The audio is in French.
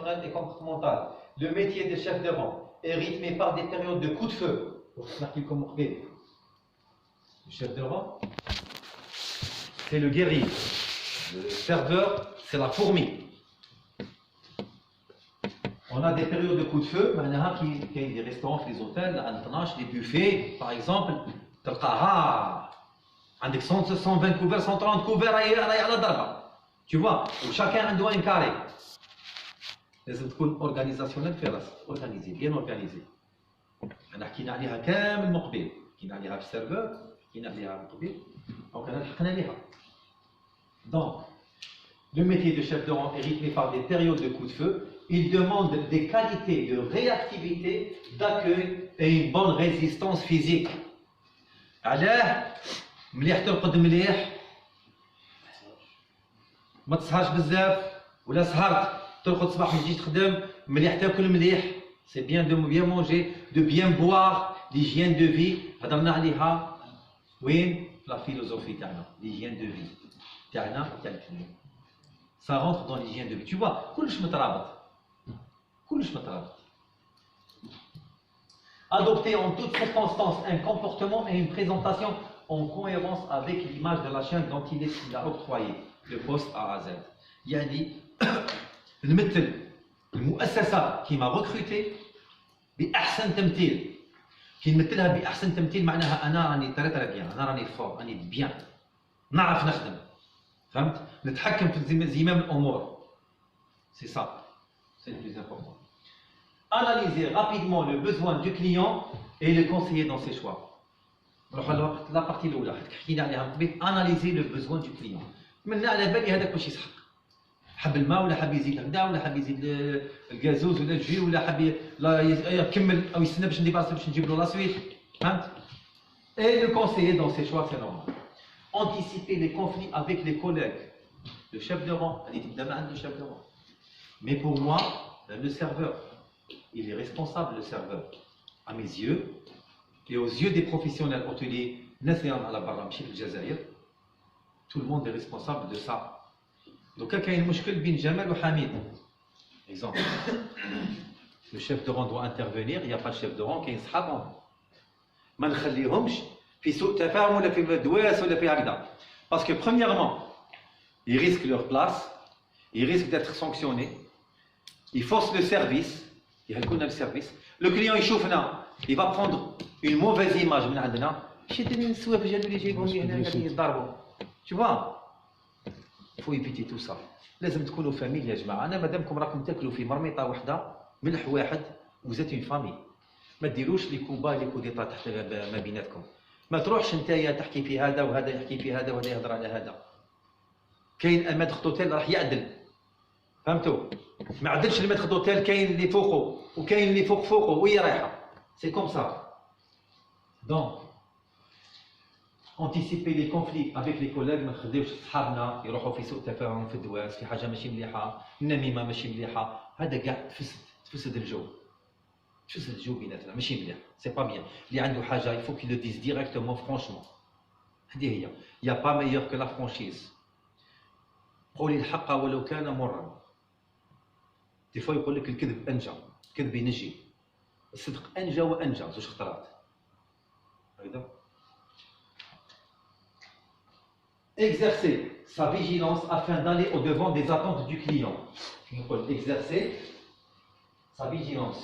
organisationnelle et comportementale. Le métier de chef de rang est rythmé par des périodes de coups de feu. Le chef de rang, c'est le guerrier. Le serveur, c'est la fourmi. On a des périodes de coups de feu, maintenant qui y a des restaurants, des hôtels, des buffets, par exemple, avec 120 couverts, 130 couverts à la darba. Tu vois, où chacun doit un carré. Les autres organisationnels, organisé, bien organisé. On a qui n'a rien qu'un mobile, qui n'a rien serveur, qui n'a rien mobile, donc on a rien. Donc, le métier de chef de rang est rythmé par des périodes de coups de feu. Il demande des qualités de réactivité, d'accueil et une bonne résistance physique. علاه مليح ترقد مليح ما تسهرش بزاف ولا سهرت ترقد صباح وتجي تخدم مليح تاكل مليح سي بيان دو بيان مونجي دو بيان بوار ليجيان دو في هضرنا عليها وين لا فيلوزوفي تاعنا ليجيان دو في تاعنا تاع الفنون ça rentre dans l'hygiène de vie tu vois كلش مترابط Adopter en toutes circonstances un comportement et une présentation en cohérence avec l'image de la chaîne dont il a octroyé le poste A à Z. يعني نمثل المؤسسة qui m'a recruté بأحسن تمثيل. كي نمثلها بأحسن تمثيل معناها أنا راني ترى بيان، أنا راني فور، راني بيان. نعرف نخدم. فهمت؟ نتحكم في زمام الأمور. C'est ça. C'est le plus important. Analyser rapidement le besoin du client et le conseiller dans ses choix. La partie الأولى حكينا عليها من قبل analyser le besoin du client. من على بالي هذاك واش يسحق. حب الماء ولا حاب يزيد هكذا ولا حاب يزيد الغازوز ولا الجي ولا حاب يكمل أو يستنى باش نديباسي باش نجيب له لا سويت. فهمت؟ Et le conseiller dans ses choix c'est normal. Anticiper les conflits avec les collègues. Le chef de rang, le chef de rang. Mais pour moi, le serveur, il est responsable, le serveur, à mes yeux, et aux yeux des professionnels hôteliers, tout le monde est responsable de ça. Donc, quand il y a un problème entre Jamal et Hamid, exemple, le chef de rang doit intervenir, il n'y a pas de chef de rang qui est un ما نخليهمش في سوء تفاهم ولا في دواس ولا في هكذا. Parce que premièrement, ils risquent leur place, ils risquent d'être sanctionnés, ils forcent le service. يهلكونا السيرفيس لو كليون يشوفنا il va prendre une mauvaise image من عندنا شدني السواف جابوا لي جايبهم لي هنا قاعدين يضربوا tu vois il faut éviter tout ça لازم تكونوا فاميل يا جماعه انا مادامكم راكم تاكلوا في مرميطه واحده ملح واحد vous êtes une famille ما ديروش لي كوبا لي كوديطا تحت ما بيناتكم ما تروحش نتايا تحكي في هذا وهذا يحكي في هذا وهذا يهضر على هذا كاين المدخل اوتيل راح يعدل فهمتوا ما عدلش المدخل اوتيل كاين اللي فوقه وكاين اللي فوقه وهي رايحه سي كوم سا دونك anticiper les conflits avec les collègues ما نخليوش صحابنا يروحوا في سوء تفاهم في الدواس في حاجه ماشي مليحه النميمه ماشي مليحه هذا كاع تفسد الجو بيناتنا ماشي مليح سي با بيان اللي عنده حاجه il faut qu'il le dise directement franchement هذه هي il y a pas meilleur que la franchise قولي الحق ولو كان مرا دي فوا يقول لك الكذب انجى الكذب ينجي الصدق انجى وانجى زوج خطرات هكذا exercer sa vigilance afin d'aller au-devant des attentes du client. Exercer sa vigilance.